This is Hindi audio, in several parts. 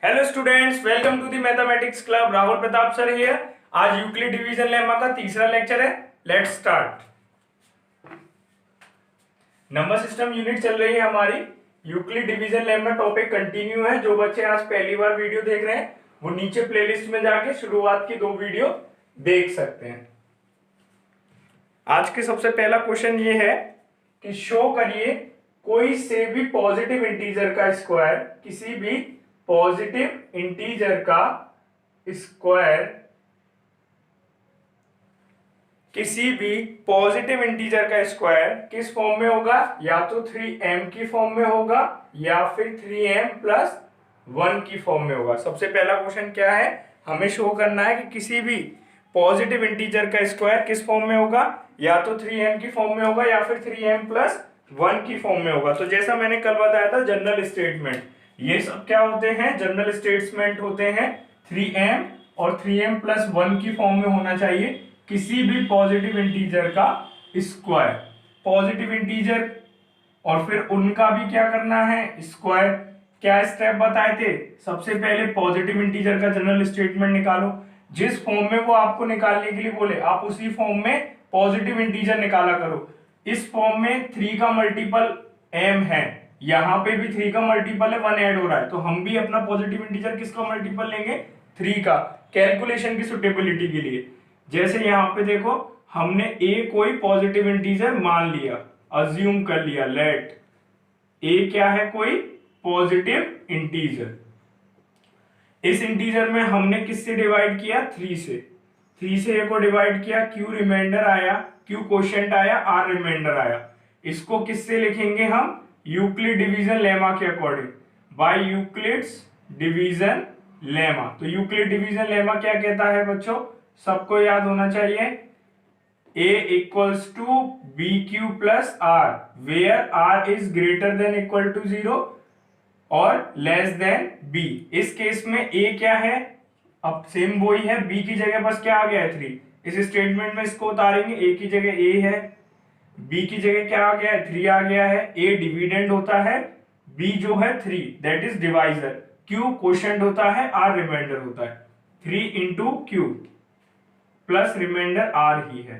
Hello students, welcome to the mathematics club. Rahul Pratap sir here. आज यूक्लिड डिवीजन लेमा का तीसरा लेक्चर है। Let's start. Number system unit चल रही है हमारी। Euclid division lemma topic continue है। जो बच्चे आज पहली बार वीडियो देख रहे हैं वो नीचे प्लेलिस्ट में जाके शुरुआत की 2 वीडियो देख सकते हैं। आज के सबसे पहला क्वेश्चन ये है कि शो करिए कोई से भी पॉजिटिव इंटीजर का स्क्वायर, किसी भी पॉजिटिव इंटीजर का स्क्वायर, किसी भी पॉजिटिव इंटीजर का स्क्वायर किस फॉर्म में होगा? या तो 3m की फॉर्म में होगा या फिर 3m प्लस 1 की फॉर्म में होगा। सबसे पहला क्वेश्चन क्या है, हमें शो करना है कि किसी भी पॉजिटिव इंटीजर का स्क्वायर किस फॉर्म में होगा, या तो 3m की फॉर्म में होगा या फिर 3m प्लस 1 की फॉर्म में होगा। तो जैसा मैंने कल बताया था, जनरल स्टेटमेंट, ये सब क्या होते हैं? जनरल स्टेटमेंट होते हैं। 3m और 3m प्लस 1 की फॉर्म में होना चाहिए किसी भी पॉजिटिव इंटीजर का स्क्वायर। पॉजिटिव इंटीजर और फिर उनका भी क्या करना है? स्क्वायर। क्या स्टेप बताए थे? सबसे पहले पॉजिटिव इंटीजर का जनरल स्टेटमेंट निकालो। जिस फॉर्म में वो आपको निकालने के लिए बोले आप उसी फॉर्म में पॉजिटिव इंटीजर निकाला करो। इस फॉर्म में 3 का मल्टीपल m है, यहां पे भी 3 का मल्टीपल है, 1 ऐड हो रहा है, तो हम भी अपना पॉजिटिव इंटीजर किसका मल्टीपल लेंगे? 3 का। कैलकुलेशन की सुटेबिलिटी के लिए जैसे यहां पे देखो, हमने a कोई पॉजिटिव इंटीजर मान लिया, अज्यूम कर लिया, लेट a क्या है? कोई पॉजिटिव इंटीजर। इस इंटीजर में हमने किससे डिवाइड किया? 3 से। 3 से a को डिवाइड किया, q रिमाइंडर आया, q क्वोशिएंट आया, r रिमाइंडर आया। इसको किससे लिखेंगे हम? यूक्लिड डिवीजन लेमा के according, by Euclid's division lemma. तो यूक्लिड डिवीजन लेमा क्या कहता है बच्चों? सबको याद होना चाहिए, a equals to B Q plus R, where r is greater than equal to 0 और लेस देन b। इस केस में a क्या है? अब सेम वही है, b की जगह बस क्या आ गया है? 3। इस स्टेटमेंट में इसको उतारेंगे, a की जगह a है, b की जगह क्या आ गया है? 3 आ गया है। a डिविडेंड होता है, b जो है 3 that is divisor, q quotient होता है, r रिमाइंडर होता है। 3 into Q plus reminder r ही है।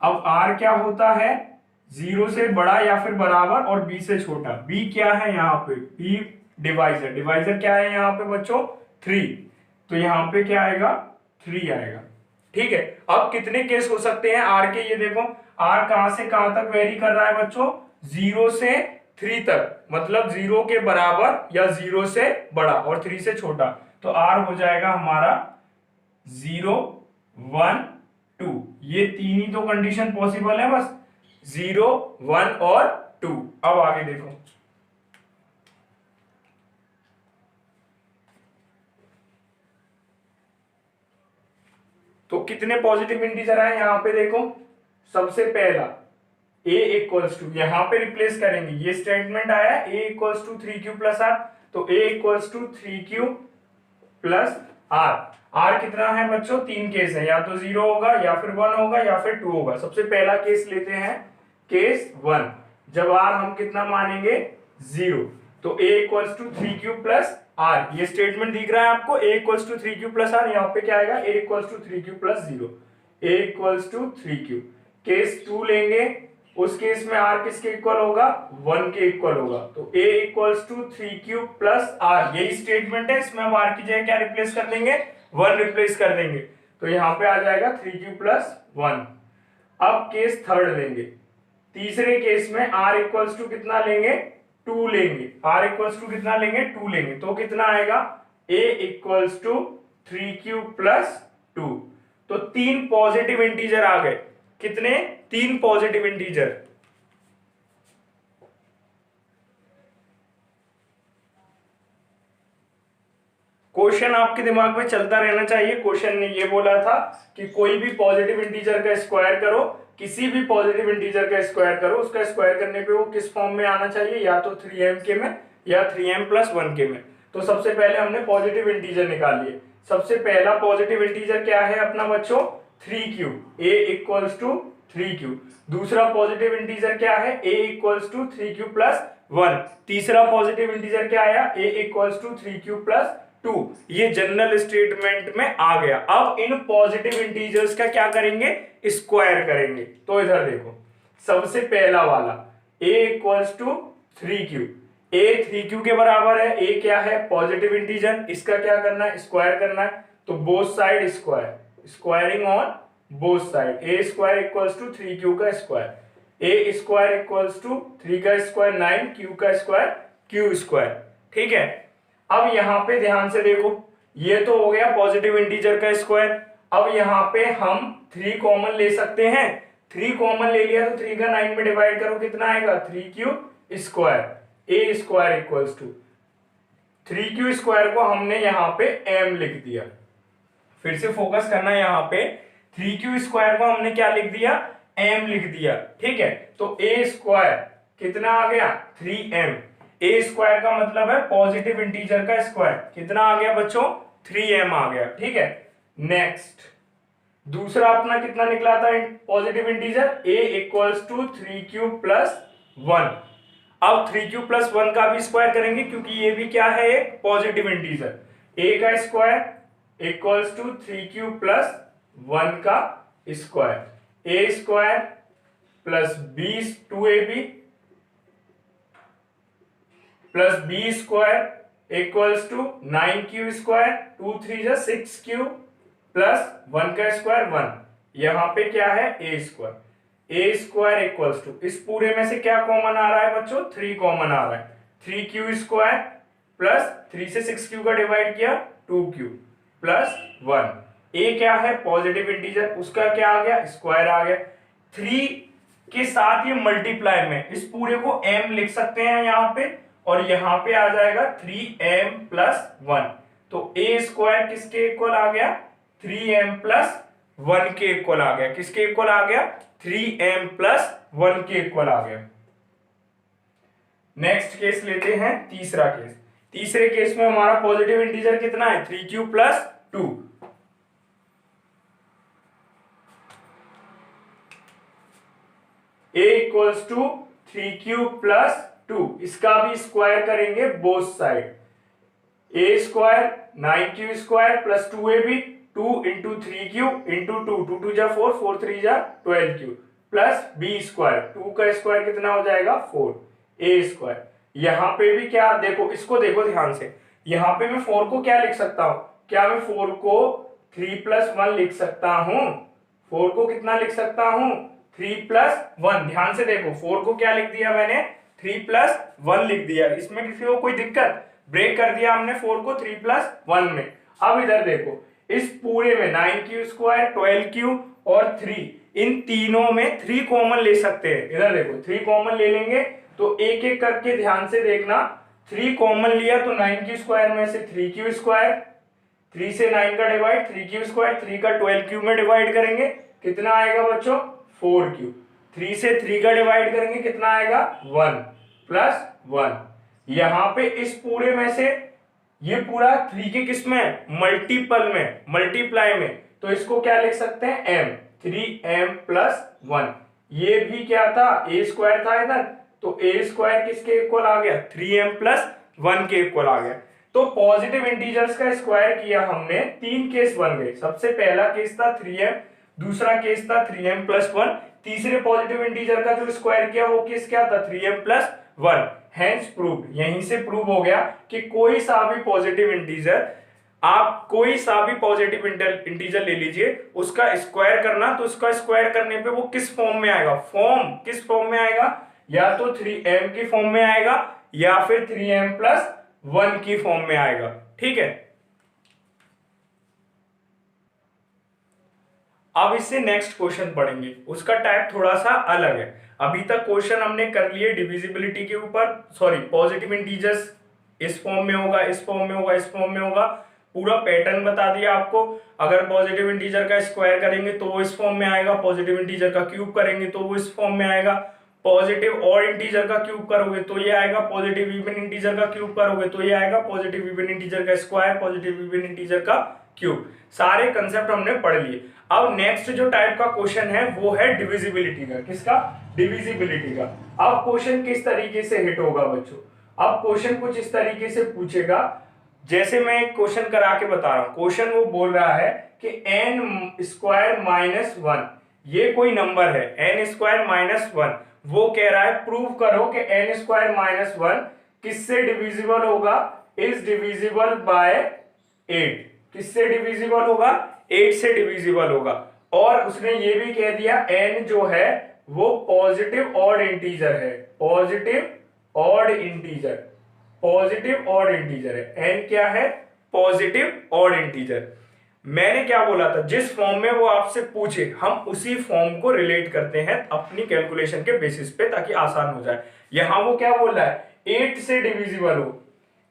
अब r क्या होता है? 0 से बड़ा या फिर बराबर और b से छोटा। b क्या है यहाँ पे? b divisor. डिवाइजर क्या है यहाँ पे बच्चों? 3। तो यहाँ पे क्या आएगा? 3 आएगा। ठीक है। अब कितने केस हो सकते हैं r के? ये देखो, r कहां से कहां तक वेरी कर रहा है बच्चों? 0 से 3 तक, मतलब 0 के बराबर या 0 से बड़ा और 3 से छोटा। तो r हो जाएगा हमारा 0, 1, 2। ये 3 ही तो कंडीशन पॉसिबल है बस, 0, 1 और 2। अब आगे देखो, तो कितने पॉजिटिव इंटीजर आए यहां पे देखो। सबसे पहला a इक्वल्स टू, यहां पे रिप्लेस करेंगे, ये स्टेटमेंट आया a equals to 3q plus r, तो a equals to 3q plus r। r कितना है बच्चों? 3 केस है, या तो 0 होगा या फिर 1 होगा या फिर 2 होगा। सबसे पहला केस लेते हैं, केस 1, जब r हम कितना मानेंगे? 0। तो a equals to 3q plus r, ये स्टेटमेंट दिख रहा है आपको, a equals to 3q plus r, यहाँ पे क्या आएगा? a equals to 3q plus 0, a equals to 3q। Case 2 लेंगे, उस केस में r किसके इक्वल होगा? 1 के इक्वल होगा, तो a equals to 3q plus r, यही स्टेटमेंट है। इसमें हम r की जगह क्या रिप्लेस कर देंगे? 1 रिप्लेस कर देंगे, तो यहाँ पे आ जाएगा 3q प्लस 1। अब केस थर्ड लेंगे, तीसरे केस में r इक्वल्स टू कितना लेंगे? 2 लेंगे। r इक्वल्स टू कितना लेंगे? 2 लेंगे, तो कितना आएगा? a equals to 3q plus 2। तो 3 पॉजिटिव इंटीजर आ गए। कितने? 3 पॉजिटिव इंटीजर। क्वेश्चन आपके दिमाग में चलता रहना चाहिए। क्वेश्चन ने ये बोला था कि कोई भी पॉजिटिव इंटीजर का स्क्वायर करो, किसी भी पॉजिटिव इंटीजर का स्क्वायर करो, उसका स्क्वायर करने पे वो किस फॉर्म में आना चाहिए? या तो 3m के में या 3m प्लस 1 के में। तो सबसे पहले हमने पॉजिटिव इंटीजर निकाल लिए। सबसे पहला पॉजिटिव इंटीजर क्या है अपना बच्चों? 3q, a equals to 3q। दूसरा पॉजिटिव इंटीजर क्या है? a equals to 3q plus 1। तीसरा पॉजिटिव इंटीजर क्या आया? a equals to 3q plus 2, ये जनरल स्टेटमेंट में आ गया। अब इन पॉजिटिव इंटीजर्स का क्या करेंगे, स्क्वायर करेंगे। तो इधर देखो, सबसे पहला वाला a equals to 3q, a 3q के बराबर है। a क्या है, पॉजिटिव इंटीजर, इसका क्या करना है, स्क्वायर करना है। तो both side square, squaring on both side, a square equals to 3q का square, a square equals to 3 का स्क्वायर 9, q का स्क्वायर q स्क्वायर। ठीक है, अब यहां पे ध्यान से देखो, ये तो हो गया पॉजिटिव इंटीजर का स्क्वायर। अब यहां पे हम 3 कॉमन ले सकते हैं, 3 कॉमन ले लिया तो 3 का 9 में डिवाइड करो, कितना आएगा 3q square, a square equals to 3q square को हमने यहां पे m लिख दिया। फिर से फोकस करना, यहां पे 3q स्क्वायर को हमने क्या लिख दिया, m लिख दिया। ठीक है, तो a स्क्वायर कितना आ गया 3m, a स्क्वायर का मतलब है पॉजिटिव इंटीजर का स्क्वायर, कितना आ गया बच्चों 3m आ गया। ठीक है, नेक्स्ट दूसरा अपना कितना निकला था positive integer, a equals to 3q plus 1। अब 3q प्लस 1 का भी स्क्वायर करेंगे, क्योंकि ये भी क्या है एक पॉजिटिव इंटीजर। a का square equals to 3q plus 1 का square, a square plus 2ab plus b square equals to 9q square, 2 3 जा 6q प्लस 1 का स्क्वायर 1। यहां पे क्या है a square, a square equals to, इस पूरे में से क्या कॉमन आ रहा है बच्चों, 3 कॉमन आ रहा है, 3q स्क्वायर प्लस 3 से 6q का डिवाइड किया 2q प्लस 1। a क्या है पॉजिटिव इंटीजर, उसका क्या आ गया स्क्वायर आ गया। 3 के साथ ये मल्टीप्लाई में इस पूरे को m लिख सकते हैं यहां पे, और यहां पे आ जाएगा 3m प्लस 1। तो a स्क्वायर किसके इक्वल आ गया, 3m प्लस 1 के इक्वल आ गया। किसके इक्वल आ गया, 3m प्लस 1 के इक्वल आ गया। नेक्स्ट केस लेते हैं, तीसरा केस। तीसरे केस में हमारा पॉजिटिव इंटीजर कितना है 3q plus 2। a equals to 3q plus 2, इसका भी स्क्वायर करेंगे both side, a square 9q square plus 2ab, 2 into 3q into 2, 2 2 जा 4, 4 3 जा 12q प्लस b स्क्वायर, 2 का स्क्वायर कितना हो जाएगा 4, a स्क्वायर। यहां पे भी क्या देखो, इसको देखो ध्यान से, यहां पे मैं 4 को क्या लिख सकता हूं, क्या मैं 4 को 3 प्लस 1 लिख सकता हूं, 4 को कितना लिख सकता हूं 3 प्लस 1। ध्यान से देखो, 4 को क्या लिख दिया मैंने 3 प्लस 1 लिख दिया, इसमें किसी को कोई दिक्कत, ब्रेक कर दिया हमने 4 को 3 प्लस 1 में। अब इधर देखो, इस पूरे में 9q स्क्वायर 12q और 3, इन तीनों में 3 कॉमन ले सकते हैं। इधर देखो 3 कॉमन ले लेंगे, तो एक एक करके ध्यान से देखना, 3 कॉमन लिया तो 9q स्क्वायर में से 3q स्क्वायर, 3 से 9 का डिवाइड 3q स्क्वायर, 3 का 12q में डिवाइड करेंगे, कितना आएगा बच्चों 4q, 3 से 3 का डिवाइड करेंगे कितना आएगा 1 प्लस 1। यहां पे इस पूरे में से ये पूरा 3 के किस में मल्टीपल में, मल्टीप्लाई में, तो इसको क्या लिख सकते हैं m, 3m प्लस 1। ये भी क्या था a स्क्वायर था इधर, तो a स्क्वायर किसके इक्वल आ गया 3m प्लस 1 के इक्वल आ गया। तो पॉजिटिव इंटीजर्स का स्क्वायर किया हमने, 3 केस बन गए। सबसे पहला केस था 3m, दूसरा केस था 3m प्लस 1, तीसरे पॉजिटिव इंटीजर का जो स्क्वायर किया वो केस क्या था 3m प्लस 1। हेंस प्रूव्ड, यहीं से प्रूव हो गया कि कोई सा भी पॉजिटिव इंटीजर, आप कोई सा भी पॉजिटिव इंटीजर ले लीजिए, उसका स्क्वायर करना, तो उसका स्क्वायर करने पे वो किस फॉर्म में आएगा, फॉर्म किस फॉर्म में आएगा, या तो 3m की फॉर्म में आएगा या फिर 3m प्लस 1 की फॉर्म में आएगा। ठीक है, अब इससे नेक्स्ट क्वेश्चन पढ़ेंगे, उसका टाइप थोड़ा सा अलग है। अभी तक क्वेश्चन हमने कर लिए डिविजिबिलिटी के ऊपर, सॉरी पॉजिटिव इंटीजर्स इस फॉर्म में होगा, इस फॉर्म में होगा, इस फॉर्म में होगा, पूरा पैटर्न बता दिया आपको। अगर पॉजिटिव इंटीजर का स्क्वायर करेंगे तो वो इस फॉर्म में आएगा, पॉजिटिव इंटीजर का क्यूब करेंगे तो वो इस फॉर्म में आएगा, पॉजिटिव और इंटीजर का क्यूब करोगे तो ये आएगा, पॉजिटिव इवन इंटीजर का क्यूब करोगे तो ये आएगा, पॉजिटिव इवन इंटीजर का स्क्वायर, पॉजिटिव इवन इंटीजर का क्यूब। सारे कंसेप्ट हमने पढ़ लिए। अब नेक्स्ट जो टाइप का क्वेश्चन है वो है डिविजिबिलिटी का। किसका, डिविजिबिलिटी का। अब क्वेश्चन किस तरीके से हिट होगा बच्चों, अब क्वेश्चन कुछ इस तरीके से पूछेगा, जैसे मैं एक क्वेश्चन करा के बता रहा हूं, क्वेश्चन वो बोल रहा है कि n स्क्वायर माइनस वन, ये कोई नंबर है n स्क्वायर माइनस वन, वो कह रहा है प्रूव करो कि n स्क्वायर माइनस वन किससे डिविजिबल होगा, इज डिविजिबल बाय 8, किससे डिविजिबल होगा, 8 से डिविजिबल होगा। और उसने ये भी कह दिया n जो है वो पॉजिटिव ऑड इंटीजर है, positive odd integer, positive odd integer है, n क्या है, पॉजिटिव ऑड इंटीजर। मैंने क्या बोला था, जिस फॉर्म में वो आपसे पूछे हम उसी फॉर्म को रिलेट करते हैं अपनी कैलकुलेशन के बेसिस पे, ताकि आसान हो जाए। यहां वो क्या बोल रहा है, 8 से डिविजिबल हो,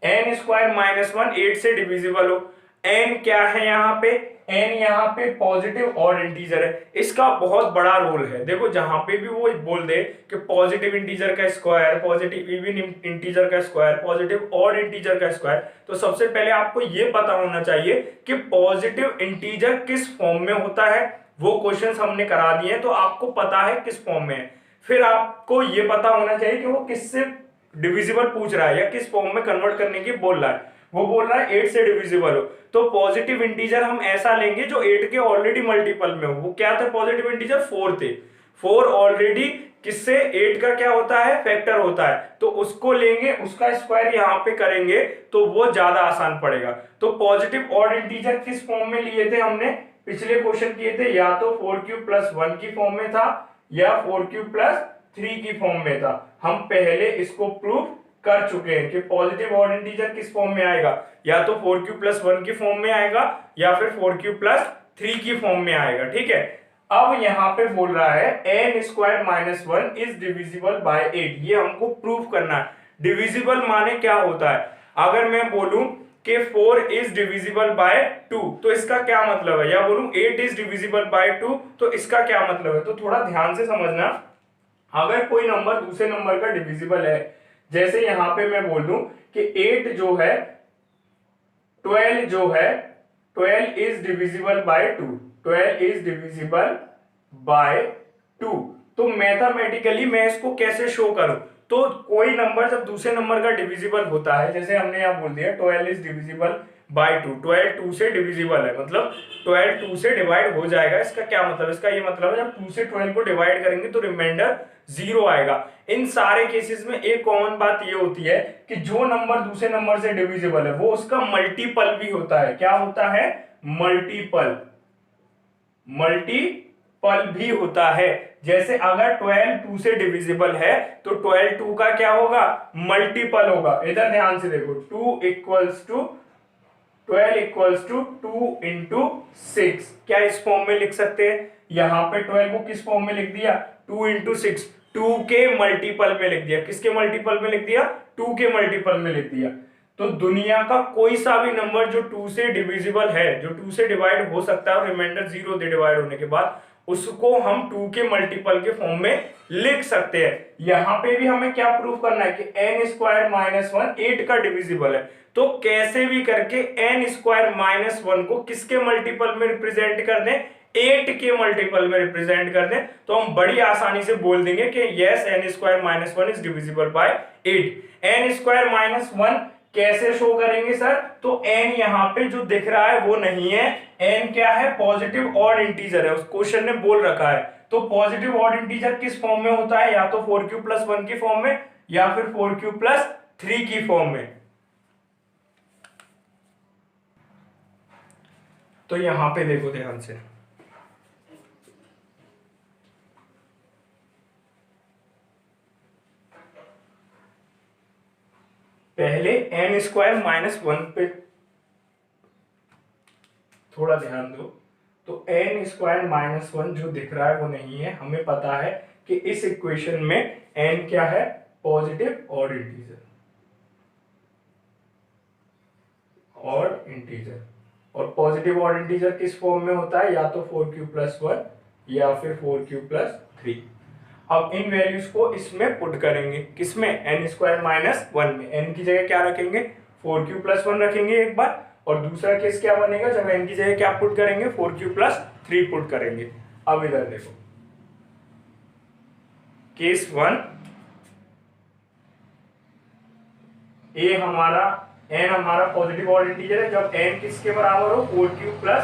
n स्क्वायर माइनस वन 8 से डिविजिबल हो। n क्या है यहाँ पे, n यहाँ पे पॉजिटिव ऑड इंटीजर है, इसका बहुत बड़ा रोल है। देखो जहां पे भी वो बोल दे कि पॉजिटिव इंटीजर का स्क्वायर, पॉजिटिव इवन इंटीजर का स्क्वायर, पॉजिटिव ऑड इंटीजर का स्क्वायर, तो सबसे पहले आपको ये पता होना चाहिए कि पॉजिटिव इंटीजर किस फॉर्म में होता है। वो क्वेश्चंस हमने करा दिए तो आपको पता है किस फॉर्म में है। फिर आपको ये पता होना चाहिए कि वो किससे डिविजिबल पूछ रहा है या किस फॉर्म में कन्वर्ट करने की बोल रहा है। वो बोल रहा है 8 से डिविजिबल हो, तो पॉजिटिव इंटीजर हम ऐसा लेंगे जो 8 के ऑलरेडी मल्टीपल में हो। वो क्या था पॉजिटिव इंटीजर, 4 थे, 4 ऑलरेडी किससे 8 का क्या होता है, फैक्टर होता है, तो उसको लेंगे, उसका स्क्वायर यहां पे करेंगे तो वो ज्यादा आसान पड़ेगा। तो पॉजिटिव ऑड इंटीजर किस फॉर्म में लिए थे हमने, पिछले क्वेश्चन किए थे, या तो 4³ प्लस 1 की फॉर्म में था या 4³ प्लस 3 की फॉर्म में था। हम पहले इसको प्रूव कर चुके हैं कि पॉजिटिव ऑड इंटीजर किस फॉर्म में आएगा, या तो 4³ प्लस 1 की फॉर्म में आएगा या फिर 4³ प्लस 3 की फॉर्म में आएगा। ठीक है, अब यहां पे बोल रहा है n square minus one is divisible by 8, ये हमको प्रूव करना है। डिविजिबल माने क्या होता है, अगर मैं बोलूं कि 4 इज डिविजिबल बाय 2 तो इसका क्या मतलब है, या बोलूं 8 इज डिविजिबल बाय 2 तो इसका क्या मतलब है। तो थोड़ा ध्यान से समझना, अगर कोई नंबर दूसरे नंबर का डिविजिबल है, जैसे यहां पे मैं बोल दूं कि 8 जो है 12 जो है 12 is divisible by 2, 12 is divisible by 2, तो मैथमेटिकली मैं इसको कैसे शो करूं। तो कोई नंबर जब दूसरे नंबर का डिविजिबल होता है, जैसे हमने यहां बोल दिया 12 इज डिविजिबल बाय 2, 12 2 से डिविजिबल है, मतलब 12 2 से डिवाइड हो जाएगा। इसका क्या मतलब, इसका ये मतलब है जब 2 से 12 को डिवाइड करेंगे तो रिमाइंडर 0 आएगा। इन सारे केसेस में एक कॉमन बात ये होती है कि जो नंबर दूसरे नंबर से डिविजिबल है वो उसका मल्टीपल भी होता है। क्या होता है, मल्टीपल, मल्टीपल भी होता है। जैसे अगर 12 2 से डिविजिबल है तो 12 2 का क्या होगा, मल्टीपल होगा। इधर ध्यान से देखो, 2 equals to 12 equals to 2 into 6, क्या इस फॉर्म में लिख सकते हैं। यहां पे 12 को किस फॉर्म में लिख दिया, 2 इंटू 6, 2 के मल्टीपल में लिख दिया। किसके मल्टीपल में लिख दिया, 2 के मल्टीपल में लिख दिया। तो दुनिया का कोई सा भी नंबर जो 2 से डिविजिबल है, जो 2 से डिवाइड हो सकता है और रिमाइंडर 0 दे डिवाइड होने के बाद, उसको हम 2 के मल्टीपल के फॉर्म में लिख सकते हैं। यहां पे भी हमें क्या प्रूफ करना है कि n स्क्वायर माइनस वन 8 का डिविजिबल है, तो कैसे भी करके n स्क्वायर माइनस वन को किसके मल्टीपल में रिप्रेजेंट कर दें, 8 के मल्टीपल में रिप्रेजेंट कर दें, तो हम बड़ी आसानी से बोल देंगे कि yes n square minus one is divisible by 8। n square minus one कैसे शो करेंगे सर, तो n यहाँ पे जो दिख रहा है वो नहीं है, n क्या है, पॉजिटिव ऑड इंटीजर है, उस क्वेश्चन ने बोल रखा है। तो पॉजिटिव ऑड इंटीजर किस फॉर्म में होता है, या तो 4³ प्लस 1 की फॉर्म में या फिर 4³ प्लस 3 की फॉर्म में। तो यहां पे देखो ध्यान से, पहले n स्क्वायर माइनस वन पे थोड़ा ध्यान दो। तो n स्क्वायर माइनस वन जो दिख रहा है वो नहीं है, हमें पता है कि इस इक्वेशन में n क्या है, positive odd integer, odd integer. और पॉजिटिव ऑड इंटीजर किस फॉर्म में होता है, या तो 4³ प्लस 1 या फिर 4³ प्लस 3। अब इन वैल्यूज को इसमें पुट करेंगे, किसमें, n स्क्वायर माइनस वन में। n की जगह क्या रखेंगे, 4³ प्लस 1 रखेंगे एक बार, और दूसरा केस क्या बनेगा, जब n की जगह क्या पुट करेंगे, 4³ प्लस 3 पुट करेंगे। अब इधर देखो, केस 1 ए हमारा n हमारा पॉजिटिव ऑड इंटीजर है जब n किसके बराबर हो 4q प्लस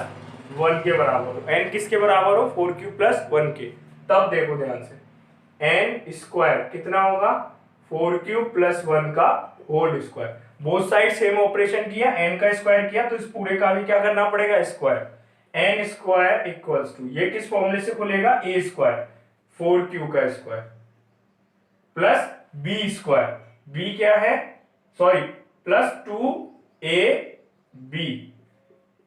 1 के बराबर हो। n किसके बराबर हो 4q प्लस 1 के। तब देखो ध्यान से n स्क्वायर कितना होगा 4q प्लस 1 का whole square. Both side same operation किया, n का स्क्वायर किया तो इस पूरे का भी क्या करना पड़ेगा square. n square equals to ये किस फॉर्मूले से खुलेगा a स्क्वायर 4q का square plus b square, b क्या है sorry plus 2ab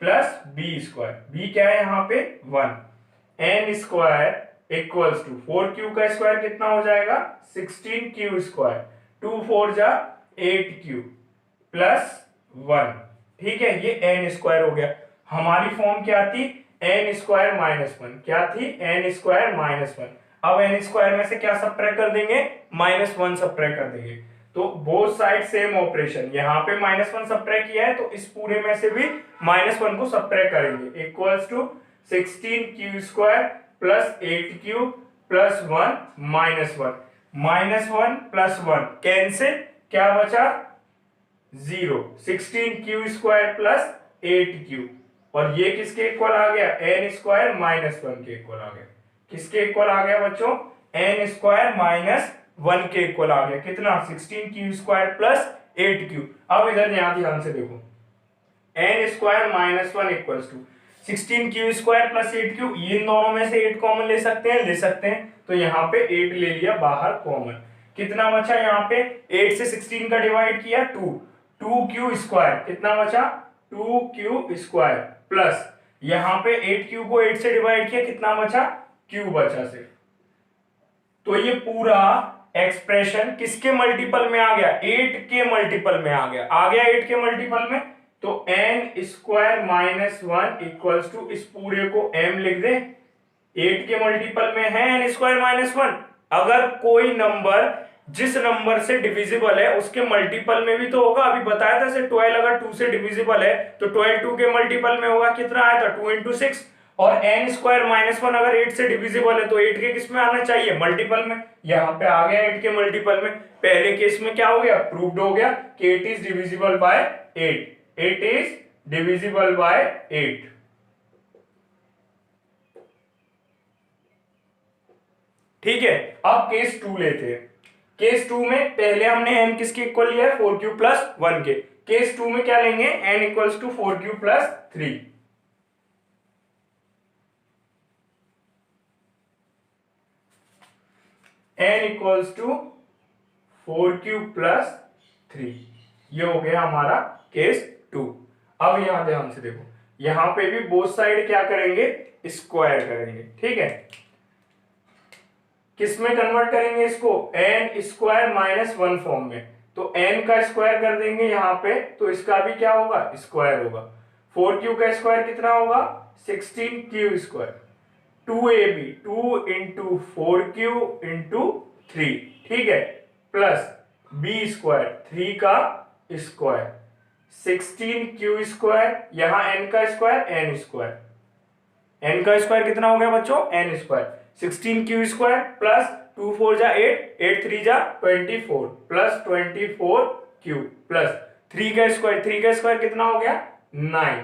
plus b square, b क्या है यहाँ पे 1। n square equals to 4q का स्क्वायर कितना हो जाएगा 16q स्क्वायर 2 4 जा 8q प्लस 1। ठीक है, ये n स्क्वायर हो गया। हमारी फॉर्म क्या थी n स्क्वायर माइनस 1, क्या थी n स्क्वायर माइनस 1। अब n स्क्वायर में से क्या सब्ट्रैक्ट कर देंगे -1 सब्ट्रैक्ट कर देंगे। तो बोथ साइड सेम ऑपरेशन, यहाँ पे -1 सब्ट्रैक्ट किया है तो इस पूरे में से भी -1 को सब्ट्रैक्ट करेंगे equals to 16q square plus 8q plus 1 -1 plus 1 cancel, क्या बचा 0। 16q स्क्वायर प्लस 8q और ये किसके इक्वल आ गया n स्क्वायर -1 के इक्वल आ गया। किसके इक्वल आ गया बच्चों n स्क्वायर -1 के इक्वल आ गया। कितना 16q स्क्वायर प्लस 8q। अब इधर ध्यान से देखो n square -1 equals to 16q square plus 8q, इन दोनों में से 8 कॉमन ले सकते हैं तो यहाँ पे 8 ले लिया बाहर कॉमन। कितना बचा यहाँ पे 8 से 16 का डिवाइड किया 2q स्क्वायर कितना बचा 2q स्क्वायर प्लस यहाँ पे 8q को 8 से डिवाइड किया कितना बचा q बचा सिर्फ। तो ये पूरा एक्सप्रेशन किसके मल्टीपल में आ गया 8 के मल्टीपल में आ गया 8 के मल्टीपल में। तो n स्क्वायर -1 इक्वल्स टू इस पूरे को m लिख दे, 8 के मल्टीपल में है n स्क्वायर -1। अगर कोई नंबर जिस नंबर से डिविजिबल है उसके मल्टीपल में भी तो होगा, अभी बताया था से 12 अगर 2 से डिविजिबल है तो 12 2 के मल्टीपल में होगा, कितना आया था 2 × 6। और n स्क्वायर -1 अगर 8 से डिविजिबल है तो 8 के किस में आना चाहिए मल्टीपल में, यहाँ पे आ गया 8 के मल्टीपल में। पहले केस में क्या हो गया प्रूव्ड हो गया कि 8 is divisible by 8, 8 is divisible by 8। ठीक है, अब केस 2 लेते हैं। केस 2 में पहले हमने n किसके इक्वल लिया है 4q प्लस 1 के। केस 2 में क्या लेंगे n equals to 4q plus 3। n equals to 4q plus 3, ये हो गया हमारा केस 2। अब यहां ध्यान से देखो, यहां पे भी बोथ साइड क्या करेंगे स्क्वायर करेंगे। ठीक है, किस में कन्वर्ट करेंगे इसको n स्क्वायर -1 फॉर्म में। तो n का स्क्वायर कर देंगे यहाँ पे तो इसका भी क्या होगा स्क्वायर होगा। 4q का स्क्वायर कितना होगा 16q स्क्वायर 2ab 2 × 4q × 3। ठीक है, प्लस b स्क्वायर 3 का स्क्वायर 16q स्क्वायर, यहाँ n का स्क्वायर n स्क्वायर, n का स्क्वायर कितना हो गया बच्चों n square 16q square plus 2 4 जा 8 8 3 जा 24 प्लस 24q प्लस 3 का स्क्वायर कितना हो गया 9।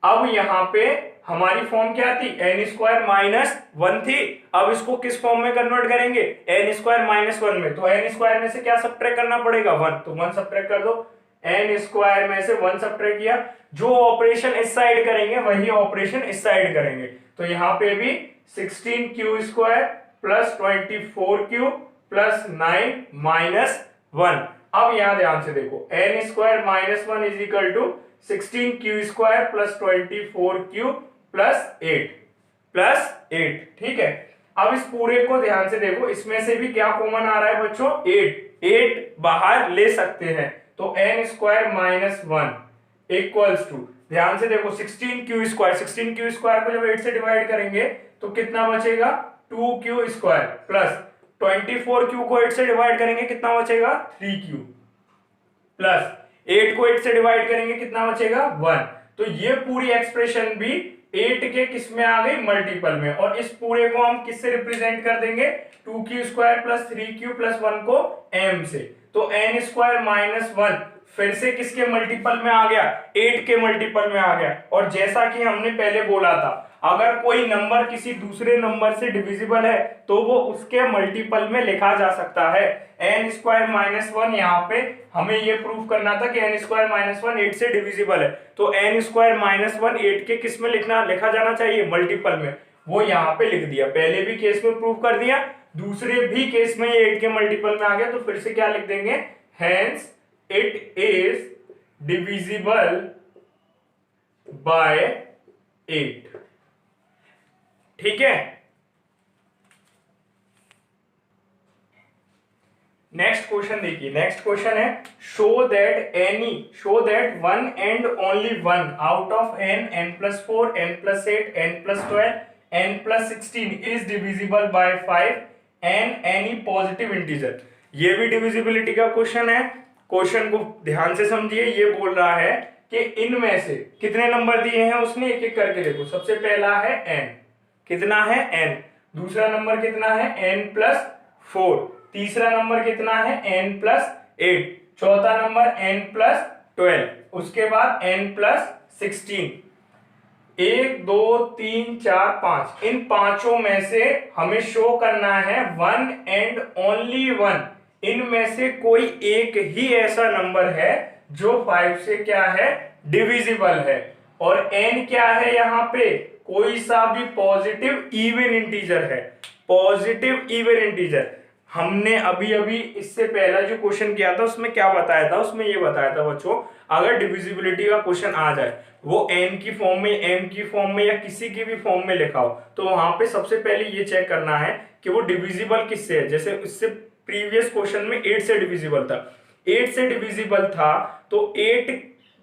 अब यहां पे हमारी फॉर्म क्या थी n स्क्वायर -1 थी, अब इसको किस फॉर्म में कन्वर्ट करेंगे n स्क्वायर -1 में। तो n स्क्वायर में से क्या सब्ट्रैक्ट करना पड़ेगा 1, तो 1 सब्ट्रैक्ट कर दो। n स्क्वायर में से 1 सब्ट्रैक्ट किया, जो ऑपरेशन इस साइड करेंगे वही ऑपरेशन इस साइड करेंगे। तो यहाँ पे भी 16q square plus 24q plus 9 -1। अब यहां ध्यान से देखो n square -1 is equal to 16q square plus 24q plus 8। ठीक है, अब इस पूरे को ध्यान से देखो, इसमें से भी क्या कॉमन आ रहा है बच्चों 8 बाहर ले सकते हैं। तो n स्क्वायर -1 इक्वल्स टू ध्यान से देखो 16q स्क्वायर को जब 8 से डिवाइड करेंगे तो कितना बचेगा 2q स्क्वायर प्लस 24q को 8 से डिवाइड करेंगे कितना बचेगा 3q प्लस 8 को 8 से डिवाइड करेंगे कितना बचेगा 1। तो ये पूरी एक्सप्रेशन भी 8 के किस में आ गई मल्टीपल में, और इस पूरे को हम किससे रिप्रेजेंट कर देंगे 2q square plus 3q plus 1 को m से। तो n स्क्वायर -1 फिर से किसके मल्टीपल में आ गया, 8 के मल्टीपल में आ गया। और जैसा कि हमने पहले बोला था, अगर कोई नंबर किसी दूसरे नंबर से डिविजिबल है तो वो उसके मल्टीपल में लिखा जा सकता है। n स्क्वायर माइनस 1, यहाँ पे हमें ये प्रूव करना था कि n स्क्वायर माइनस 1 8 से डिविजिबल है, तो n स्क्वायर माइनस 1 8 के किस में लिखा जाना चाहिए, मल्टीपल में। वो यहाँ पे लिख दिया, पहले भी केस में प्रूव कर दिया, दूसरे भी केस में ये 8 के मल्टीपल में आ गया, तो फिर से क्या लिख देंगे, hence it is divisible by 8। ठीक है। नेक्स्ट क्वेश्चन देखिए, नेक्स्ट क्वेश्चन है show that one and only one out of n, n+4, n+8, n+12, n+16 is divisible by 5 and any positive integer. ये भी डिविजिबिलिटी का क्वेश्चन है। क्वेश्चन को ध्यान से समझिए, ये बोल रहा है कि इनमें से कितने नंबर दिए हैं उसने, एक एक करके देखो। सबसे पहला है n, कितना है n, दूसरा नंबर कितना है n+4, तीसरा नंबर कितना है n+8, चौथा नंबर n+12, उसके बाद n+16। 1 2 3 4 5, इन पांचों में से हमें शो करना है वन एंड ओनली वन, इनमें से कोई एक ही ऐसा नंबर है जो 5 से क्या है, डिविजिबल है। और n क्या है, यहाँ पे कोई सा भी पॉजिटिव इवन इंटीजर है, पॉजिटिव इवन इंटीजर। हमने अभी अभी इससे पहला जो क्वेश्चन किया था उसमें क्या बताया था, उसमें ये बताया था बच्चों, अगर डिविजिबिलिटी का क्वेश्चन आ जाए, वो n की फॉर्म में, m की फॉर्म में या किसी की भी फॉर्म में लिखा हो, तो वहां पे सबसे पहले ये चेक करना है कि वो डिविजिबल किससे है। जैसे इससे प्रीवियस क्वेश्चन में 8 से डिविजिबल था, 8 से डिविजिबल था तो 8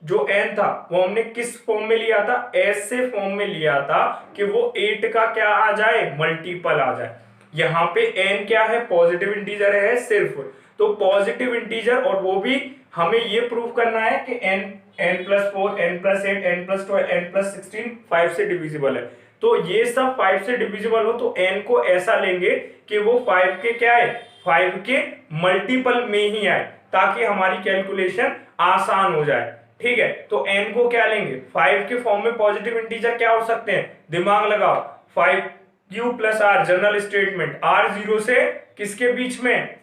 जो n था वो हमने किस फॉर्म में लिया था, ऐसे फॉर्म में लिया था कि वो 8 का क्या आ जाए, मल्टीपल आ जाए। यहाँ पे n क्या है, पॉजिटिव इंटीजर है सिर्फ, तो पॉजिटिव इंटीजर, और वो भी हमें ये प्रूव करना है कि n+4, n+8, n+12, n+16 5 से डिविजिबल है। तो ये सब 5 से डिविजिबल हो तो n को ऐसा लेंगे कि वो 5 के क्या है, 5 के मल्टीपल में ही आए, ताकि हमारी कैलकुलेशन आसान हो जाए। ठीक है, तो n को क्या लेंगे, 5 के फॉर्म में पॉजिटिव इंटीजर क्या हो सकते हैं, दिमाग लगाओ, 5q+r जनरल स्टेटमेंट, r 0 से किसके बीच में,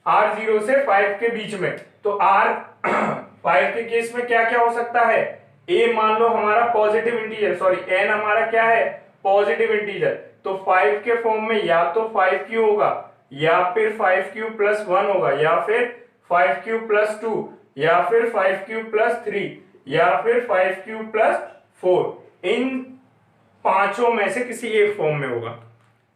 r 0 से 5 के बीच में, तो r 5 के केस में क्या क्या हो सकता है, a मान लो हमारा पॉजिटिव इंटीजर, सॉरी n हमारा क्या है, पॉजिटिव इंटीजर, तो 5 के फॉर्म में या तो 5q होगा, या फिर 5q+1 होगा, या फिर 5q+2, या फिर 5q+3, या फिर 5q+4, इन पांचों में से किसी एक फॉर्म में होगा।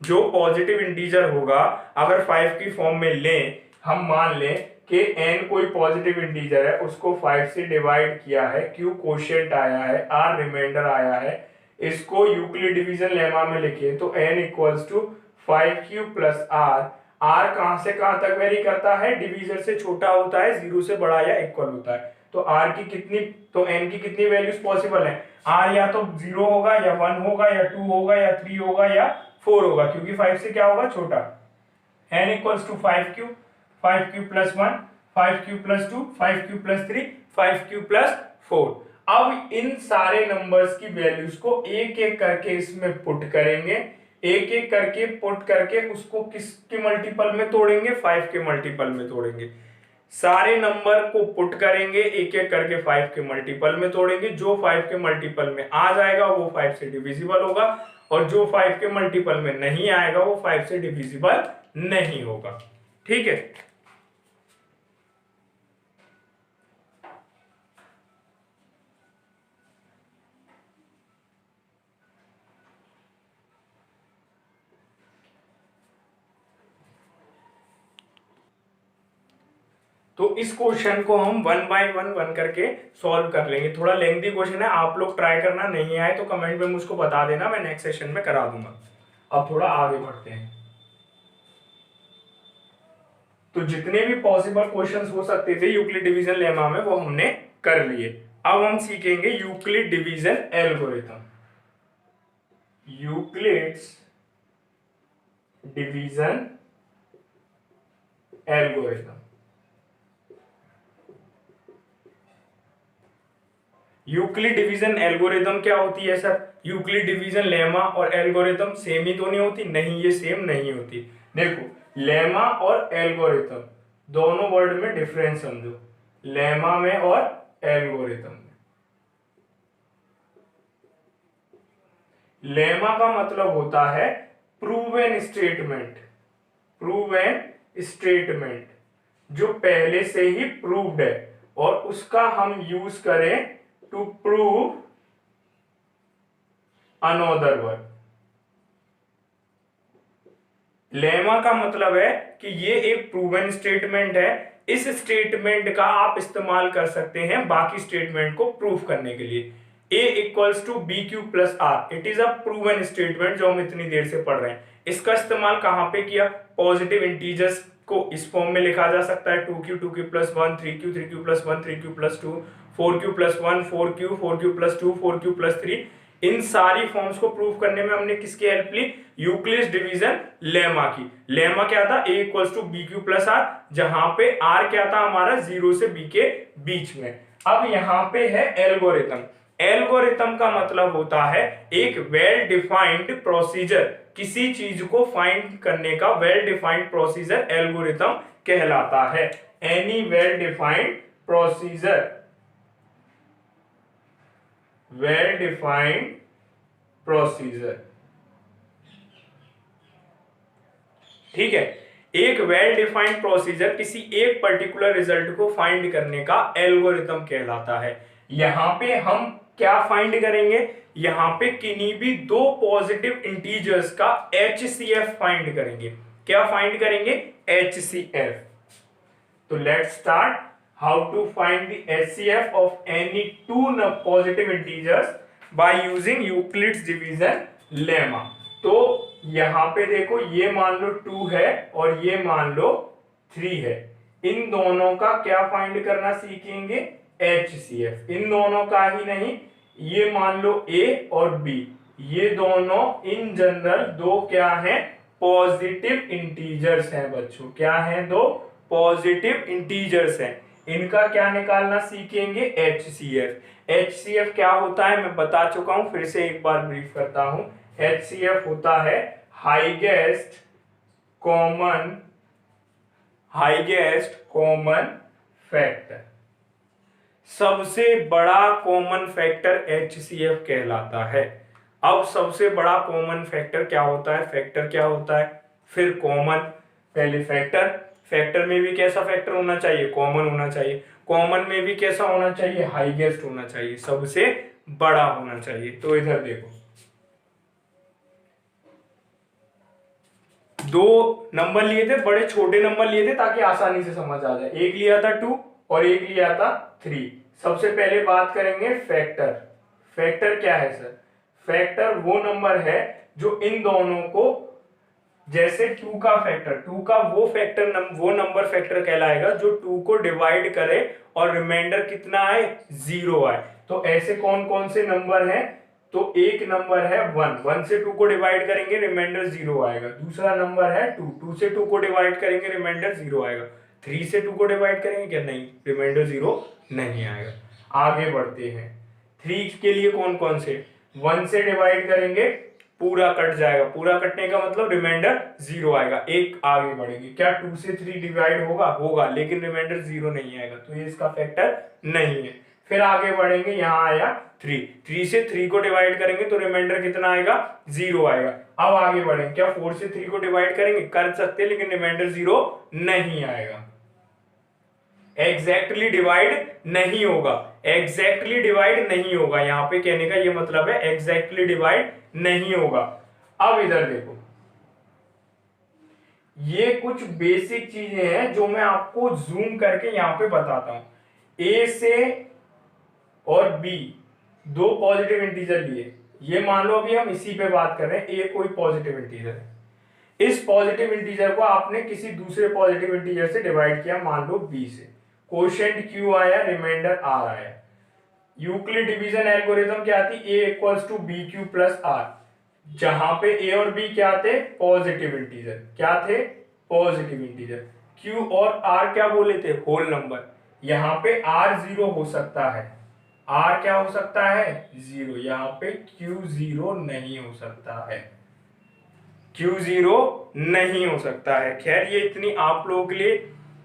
जो पॉजिटिव इंटीजर होगा, अगर 5 की फॉर्म में लें, हम मान लें कि n कोई पॉजिटिव इंटीजर है, उसको 5 से डिवाइड किया है, q कोशेंट आया है, r रिमाइंडर आया है, इसको यूक्लिड डिवीजन लेमा में लिखे तो n equals to 5q+r। r कहां से कहां तक वेरी करता है, डिवीजर से छोटा होता है, 0 से बड़ा या इक्वल होता है। तो r की कितनी, तो n की कितनी वैल्यूज पॉसिबल है, r या तो 0 होगा, या 1 होगा, या 2 होगा, या 3 होगा, या 4 होगा, क्योंकि 5 से क्या होगा, छोटा। n equals to 5q, 5q+1, 5q+2, 5q+3, 5q+4। अब इन सारे नंबर्स की वैल्यूज को एक एक करके इसमें पुट करेंगे, एक एक करके पुट करके उसको किसके मल्टीपल में तोड़ेंगे, 5 के मल्टीपल में तोड़ेंगे। सारे नंबर को पुट करेंगे, एक एक करके 5 के मल्टीपल में तोड़ेंगे, जो 5 के मल्टीपल में आ जाएगा वो 5 से डिविजिबल होगा, और जो 5 के मल्टीपल में नहीं आएगा वो 5 से डिविजिबल नहीं होगा। ठीक है, तो इस क्वेश्चन को हम 1 बाय 1 करके सॉल्व कर लेंगे। थोड़ा लेंथी क्वेश्चन है, आप लोग ट्राई करना, नहीं आए तो कमेंट में मुझको बता देना, मैं नेक्स्ट सेशन में करा दूंगा। अब थोड़ा आगे बढ़ते हैं। तो जितने भी पॉसिबल क्वेश्चंस हो सकते थे यूक्लिड डिवीजन लेमा में वो हमने कर लिए। अब हम सीखेंगे Euclid division algorithm. Euclid's division algorithm, Euclid division algorithm क्या होती है सर? यूक्लिड डिवीजन लेमा और एल्गोरिथम सेम ही तो नहीं होती? नहीं, ये सेम नहीं होती। देखो, लेमा और एल्गोरिथम दोनों वर्ड में डिफरेंस समझो, लेमा में और एल्गोरिथम में। लेमा का मतलब होता है प्रूवन स्टेटमेंट, प्रूवन स्टेटमेंट जो पहले से ही प्रूव्ड है और उसका हम यूज करें to prove another word. Lemma का मतलब है कि ये एक प्रूवन स्टेटमेंट है, इस स्टेटमेंट का आप इस्तेमाल कर सकते हैं बाकी स्टेटमेंट को प्रूव करने के लिए। a equals to B Q plus r, it is a proven statement जो हम इतनी देर से पढ़ रहे हैं। इसका इस्तेमाल कहां पे किया? पॉजिटिव इंटीजर्स को इस फॉर्म में लिखा जा सकता है 2q plus 1, 3q plus 1, 3q plus 2, 4q plus 1, 4q plus 2, 4q plus 3। इन सारी फॉर्म्स को प्रूव करने में हमने किसकी हेल्प ली? यूक्लिड्स डिवीजन लेमा की। लेमा क्या था? a equals to B Q plus are, जहां पे r क्या था हमारा? 0 से b के बीच में। अब यहां पे है एल्गोरिथम। एल्गोरिथम का मतलब होता है एक वेल डिफाइंड प्रोसीजर, किसी चीज को फाइंड करने का वेल डिफाइंड प्रोसीजर एल्गोरिथम कहलाता है। Any well defined procedure, well defined procedure, ठीक है। एक वेल डिफाइंड प्रोसीजर किसी एक पर्टिकुलर रिजल्ट को फाइंड करने का एल्गोरिथम कहलाता है। यहां पे हम क्या फाइंड करेंगे? यहां पे किन्हीं भी दो पॉजिटिव इंटीजर्स का HCF फाइंड करेंगे। क्या फाइंड करेंगे? HCF। तो let's start how to find the HCF of any two positive integers by using Euclid's division lemma. तो यहां पे देखो, ये मान लो 2 है और ये मान लो 3 है। इन दोनों का क्या फाइंड करना सीखेंगे? HCF। इन दोनों का ही नहीं, ये मान लो A और B, ये दोनों इन जनरल दो क्या हैं? पॉजिटिव इंटीजर्स हैं बच्चों। क्या हैं? दो पॉजिटिव इंटीजर्स हैं। इनका क्या निकालना सीखेंगे? HCF। HCF क्या होता है मैं बता चुका हूं, फिर से एक बार ब्रीफ करता हूं। HCF होता है हाईएस्ट कॉमन फैक्टर। सबसे बड़ा कॉमन फैक्टर HCF कहलाता है। अब सबसे बड़ा कॉमन फैक्टर क्या होता है? फैक्टर क्या होता है? फिर कॉमन। पहले फैक्टर, फैक्टर में भी कैसा फैक्टर होना चाहिए? कॉमन होना चाहिए। कॉमन में भी कैसा होना चाहिए? हाईएस्ट होना चाहिए, सबसे बड़ा होना चाहिए। तो इधर देखो, दो नंबर लिए थे, बड़े छोटे नंबर लिए थे ताकि आसानी से समझ आ जाए। एक लिया था 2 और एक लिया था 3। सबसे पहले बात करेंगे फैक्टर। फैक्टर क्या है सर? फैक्टर वो नंबर है जो इन दोनों को, जैसे 2 का फैक्टर, 2 का वो नंबर फैक्टर कहलाएगा जो 2 को डिवाइड करे और रिमाइंडर कितना आए? 0 आए। तो ऐसे कौन कौन से नंबर हैं? तो एक नंबर है 1 से 2 को डिवाइड करेंगे रिमाइंडर 0 आएगा। दूसरा नंबर है 2 से 2 को डिवाइड करेंगे रिमाइंडर 0 आएगा। 3 से 2 को डिवाइड करेंगे क्या? नहीं, रिमाइंडर 0 नहीं आएगा। आगे बढ़ते हैं। 3 के लिए कौन कौन से? 1 से डिवाइड करेंगे पूरा कट जाएगा, पूरा कटने का मतलब रिमाइंडर 0 आएगा। एक आगे बढ़ेंगे, क्या 2 से 3 डिवाइड होगा, लेकिन रिमाइंडर 0 नहीं आएगा, तो ये इसका फैक्टर नहीं है। फिर आगे बढ़ेंगे, यहां आया 3 से 3 को डिवाइड करेंगे तो रिमाइंडर कितना आएगा? 0 आएगा। अब आगे बढ़ेंगे, क्या 4 से 3 को डिवाइड करेंगे? कर सकते, लेकिन रिमाइंडर 0 नहीं आएगा। एग्जैक्टली डिवाइड नहीं होगा, एग्जैक्टली डिवाइड नहीं होगा, यहां पे कहने का ये मतलब है एग्जैक्टली डिवाइड नहीं होगा। अब इधर देखो, ये कुछ बेसिक चीजें हैं जो मैं आपको जूम करके यहां पे बताता हूं। ए से और बी दो पॉजिटिव इंटीजर लिए, ये मान लो अभी हम इसी पे बात कर रहे हैं, ए कोई पॉजिटिव इंटीजर है। इस पॉजिटिव इंटीजर को आपने किसी दूसरे पॉजिटिव इंटीजर से डिवाइड किया, मान लो बी से। क्वोशिएंट क्यू आया, रिमाइंडर आर आया। यूक्लिड डिवीजन एल्गोरिथम क्या थी? A equals to B Q plus are, जहां पे ए और बी क्या थे? Positive integer. क्या थे? Positive integer. क्यू और आर क्या बोले थे? Whole number. यहां पे आर 0 हो सकता है, r क्या हो सकता है 0, यहाँ पे q0 नहीं हो सकता है, q0 नहीं हो सकता है। खैर ये इतनी आप लोगों के लिए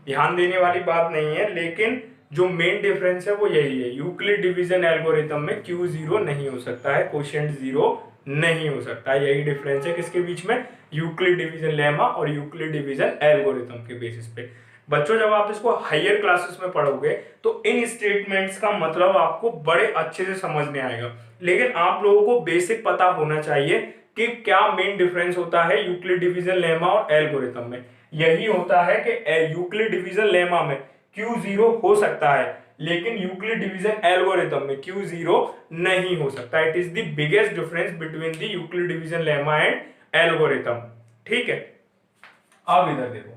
ध्यान देने वाली बात नहीं है, लेकिन जो मेन डिफरेंस है वो यही है, यूक्लिड डिवीजन एल्गोरिथम में q0 नहीं हो सकता है, क्वोशिएंट 0 नहीं हो सकता है। यही डिफरेंस है किसके बीच में, यूक्लिड डिवीजन लेमा और यूक्लिड डिवीजन एल्गोरिथम के बेसिस पे। बच्चों जब आप इसको हायर क्लासेस में पढ़ोगे तो इन स्टेटमेंट्स का मतलब आपको बड़े अच्छे से समझ में आएगा, लेकिन आप लोगों को बेसिक पता होना चाहिए कि क्या मेन डिफरेंस होता है यूक्लिड डिवीजन लेमा और एल्गोरिथम में। यही होता है कि यूक्लिड डिवीजन लेमा में q0 हो सकता है, लेकिन यूक्लिड डिवीजन एल्गोरिथम में q0 नहीं हो सकता। It is the biggest difference between the Euclid division lemma and algorithm. ठीक है, अब इधर देखो,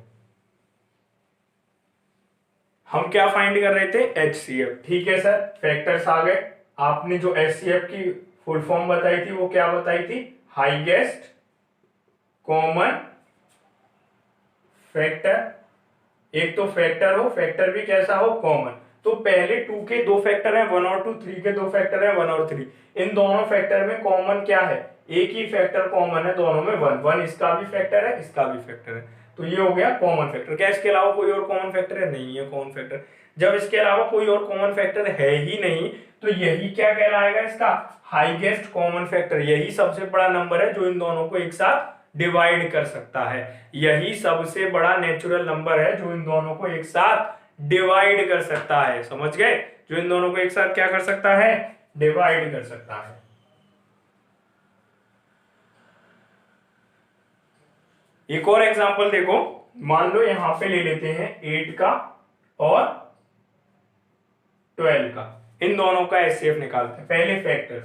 हम क्या फाइंड कर रहे थे, HCF। ठीक है सर, फैक्टर्स आ गए। आपने जो HCF की फुल फॉर्म बताई थी वो क्या बताई थी, हाईएस्ट कॉमन फैक्टर। एक तो फैक्टर हो, फैक्टर भी कैसा हो, कॉमन। तो पहले 2 के 2 फैक्टर हैं 1 और 2, 3 के 2 फैक्टर हैं 1 और 3। इन दोनों फैक्टर में कॉमन क्या है, एक ही फैक्टर कॉमन है दोनों में, 1 1 इसका भी फैक्टर है इसका भी फैक्टर है, तो ये हो गया कॉमन फैक्टर। क्या इसके अलावा कोई और कॉमन फैक्टर है, नहीं है कॉमन फैक्टर। जब इसके अलावा कोई और कॉमन फैक्टर है ही नहीं, तो यही क्या कहलाएगा, इसका हाईएस्ट कॉमन फैक्टर। यही सबसे बड़ा नंबर है जो इन दोनों को एक साथ डिवाइड कर सकता है। यही सबसे बड़ा नेचुरल नंबर है जो इन दोनों को एक साथ डिवाइड कर सकता है। समझ गए, जो इन दोनों को एक साथ क्या कर सकता है, डिवाइड कर सकता है। एक और एग्जांपल देखो, मान लो यहां पे ले लेते हैं 8 का और 12 का, इन दोनों का एचसीएफ निकालते हैं। पहले फैक्टर्स,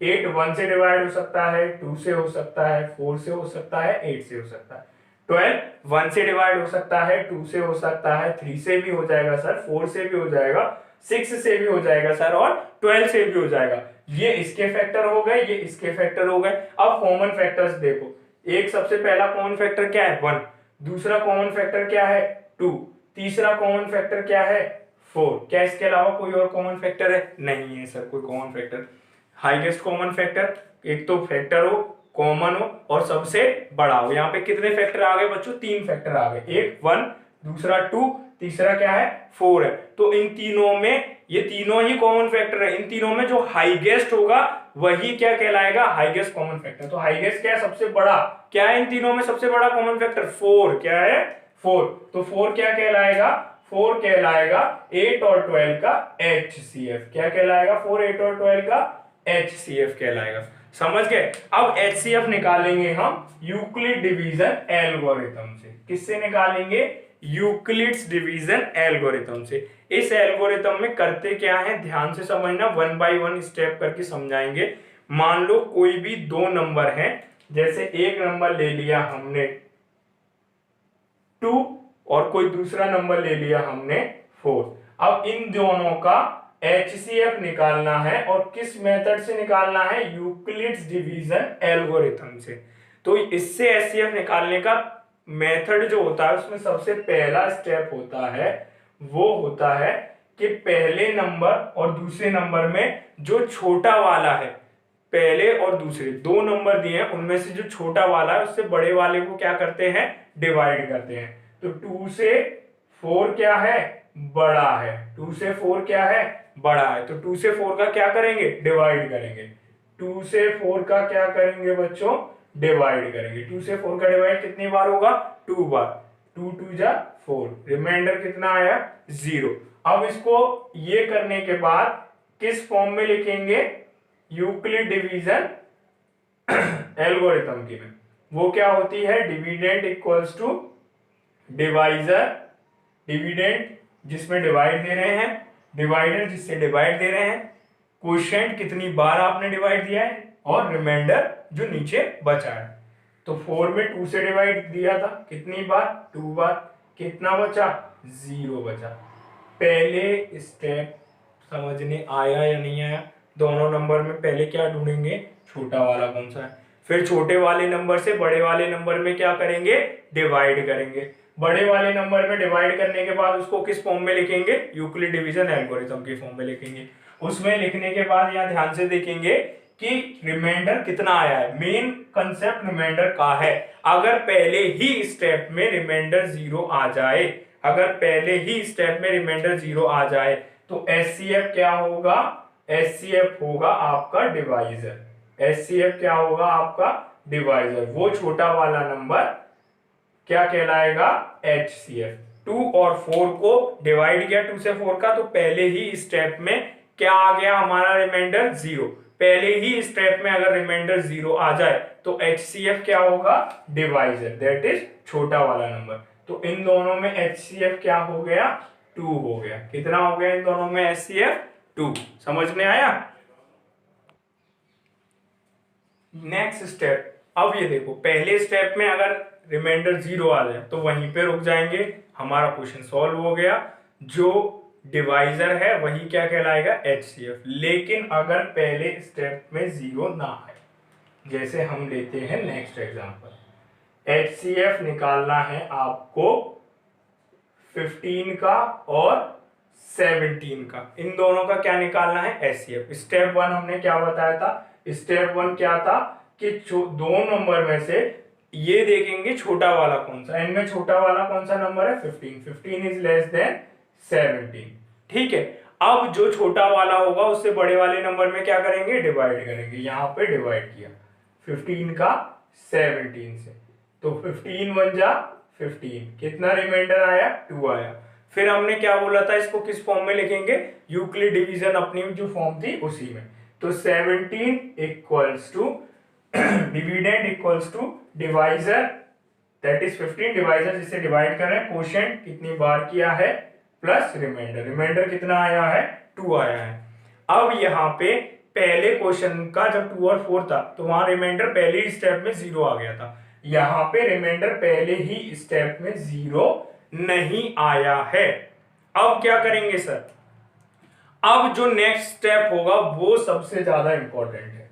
8 1 से डिवाइड हो सकता है, 2 से हो सकता है, 4 से हो सकता है, 8 से हो सकता है। 12 1 से डिवाइड हो सकता है, 2 से हो सकता है, 3 से भी हो जाएगा सर, 4 से भी हो जाएगा, 6 से भी हो जाएगा सर, और 12 से भी हो जाएगा। ये इसके फैक्टर हो गए, ये इसके फैक्टर हो गए। अब कॉमन फैक्टर्स देखो, एक सबसे पहला कॉमन फैक्टर क्या है, 1। दूसरा कॉमन फैक्टर क्या है, 2। तीसरा कॉमन फैक्टर क्या है, 4। क्या इसके अलावा कोई और कॉमन फैक्टर है, नहीं है सर कोई common factor. Highest common factor, एक तो फैक्टर हो, कॉमन हो और सबसे बड़ा हो। यहाँ पे कितने फैक्टर आ गए बच्चों, 3 फैक्टर आ गए, एक 1, दूसरा 2, तीसरा क्या है 4 है। तो इन तीनों में, ये तीनों ही कॉमन फैक्टर है, इन तीनों में जो हाईएस्ट होगा वही क्या कहलाएगा, हाईएस्ट कॉमन फैक्टर। तो हाईएस्ट क्या है, सबसे बड़ा क्या है इन तीनों में, सबसे बड़ा कॉमन फैक्टर 4। क्या है 4, तो 4 क्या कहलाएगा, 4 कहलाएगा 8 और 12 का HCF। क्या कहलाएगा, 4 8 और 12 का HCF कहलाएगा। समझ गए। अब HCF निकालेंगे हम यूक्लिड डिवीजन एल्गोरिथम से। किससे निकालेंगे, यूक्लिड्स डिवीजन एल्गोरिथम से। इस एल्गोरिथम में करते क्या है, ध्यान से समझना, 1 बाय 1 स्टेप करके समझाएंगे। मान लो कोई भी 2 नंबर हैं, जैसे एक नंबर ले लिया हमने 2 और कोई दूसरा नंबर ले लिया हमने 4। अब इन दोनों का HCF निकालना है, और किस मेथड से निकालना है, यूक्लिड्स डिवीजन एल्गोरिथम से। तो इससे HCF निकालने का मेथड जो होता है, उसमें सबसे पहला स्टेप होता है, वो होता है कि पहले नंबर और दूसरे नंबर में जो छोटा वाला है, पहले और दूसरे 2 नंबर दिए हैं, उनमें से जो छोटा वाला है उससे बड़े वाले को क्या करते हैं, डिवाइड करते हैं। तो 2 से 4 क्या है, बड़ा है। 2 से 4 क्या है, बड़ा है। तो 2 से 4 का क्या करेंगे, डिवाइड करेंगे। 2 से 4 का क्या करेंगे बच्चों, डिवाइड करेंगे। 2 से 4 का डिवाइड कितनी बार होगा, 2 बार। 2 2 जा 4, रिमाइंडर कितना आया, 0। अब इसको ये करने के बाद किस फॉर्म में लिखेंगे, यूक्लिड डिवीजन एल्गोरिथम की में। वो क्या होती है, dividend equals to divisor, dividend जिसमें डिवाइड दे रहे हैं, डिवाइडर जिससे डिवाइड दे रहे हैं, क्वोशिएंट कितनी बार आपने डिवाइड दिया है, और रिमाइंडर जो नीचे बचा है। तो 4 में 2 से डिवाइड दिया था, कितनी बार, 2 बार। कितना बचा, 0 बचा। पहले स्टेप समझने आया या नहीं आया, दोनों नंबर में पहले क्या ढूंढेंगे, छोटा वाला कौन सा है, फिर छोटे वाले नंबर से बड़े वाले नंबर में क्या करेंगे, डिवाइड करेंगे। बड़े वाले नंबर में डिवाइड करने के बाद उसको किस फॉर्म में लिखेंगे, यूक्लिड डिवीजन एल्गोरिथम की फॉर्म में लिखेंगे। उसमें लिखने के बाद यहाँ ध्यान से देखेंगे कि रिमाइंडर कितना आया है। मेन कंसेप्ट रिमाइंडर का है। अगर पहले ही स्टेप में रिमाइंडर 0 आ जाए, अगर पहले ही स्टेप में रिमाइंडर 0 आ जाए तो एचसीएफ क्या होगा? एचसीएफ होगा आपका डिवाइजर। एचसीएफ क्या होगा आपका? डिवाइजर। वो छोटा वाला नंबर क्या कहलाएगा? एचसीएफ। 2 और 4 को डिवाइड किया 2 से 4 का, तो पहले ही स्टेप में क्या आ गया हमारा? रिमाइंडर 0। पहले ही स्टेप में अगर रिमाइंडर 0 आ जाए तो एचसीएफ क्या होगा? डिवाइजर, दैट इज छोटा वाला नंबर। तो इन दोनों में एचसीएफ क्या हो गया? 2 हो गया। कितना हो गया इन दोनों में एचसीएफ? 2। समझ में आया? Next step. अब ये देखो, पहले स्टेप में अगर रिमाइंडर 0 आ जाए तो वहीं पे रुक जाएंगे, हमारा क्वेश्चन सॉल्व हो गया। जो डिवाइजर है वही क्या कहलाएगा? एचसीएफ। लेकिन अगर पहले स्टेप में 0 ना आए, जैसे हम लेते हैं नेक्स्ट एग्जांपल, एचसीएफ निकालना है आपको 15 का और 17 का, इन दोनों का क्या निकालना है? एचसीएफ। स्टेप 1 हमने क्या बताया था? स्टेप 1 क्या था कि दो नंबर में से ये देखेंगे छोटा वाला कौन सा, इनमें छोटा वाला कौन सा नंबर है? 15। 15 इज लेस देन 17। ठीक है। अब जो छोटा वाला होगा उससे बड़े वाले नंबर में क्या करेंगे? डिवाइड करेंगे। यहां पे डिवाइड किया 15 का 17 से, तो 15 बन जा 15। कितना रिमाइंडर आया? 2 आया। फिर हमने क्या बोला था, इसको किस फॉर्म में लिखेंगे? यूक्लिड डिवीजन अपनी जो फॉर्म थी उसी में। तो 17 equals to dividend equals to divisor, that is 15 divisor जिसे डिवाइड कर रहे हैं, कोशेंट कितनी बार किया है, प्लस रिमाइंडर। रिमाइंडर कितना आया है? 2 आया है। अब यहाँ पे पहले क्वेश्चन का जब 2 और 4 था तो वहां रिमाइंडर पहले ही स्टेप में 0 आ गया था। यहाँ पे रिमाइंडर पहले ही स्टेप में 0 नहीं आया है। अब क्या करेंगे सर? अब जो नेक्स्ट स्टेप होगा वो सबसे ज्यादा इंपॉर्टेंट है।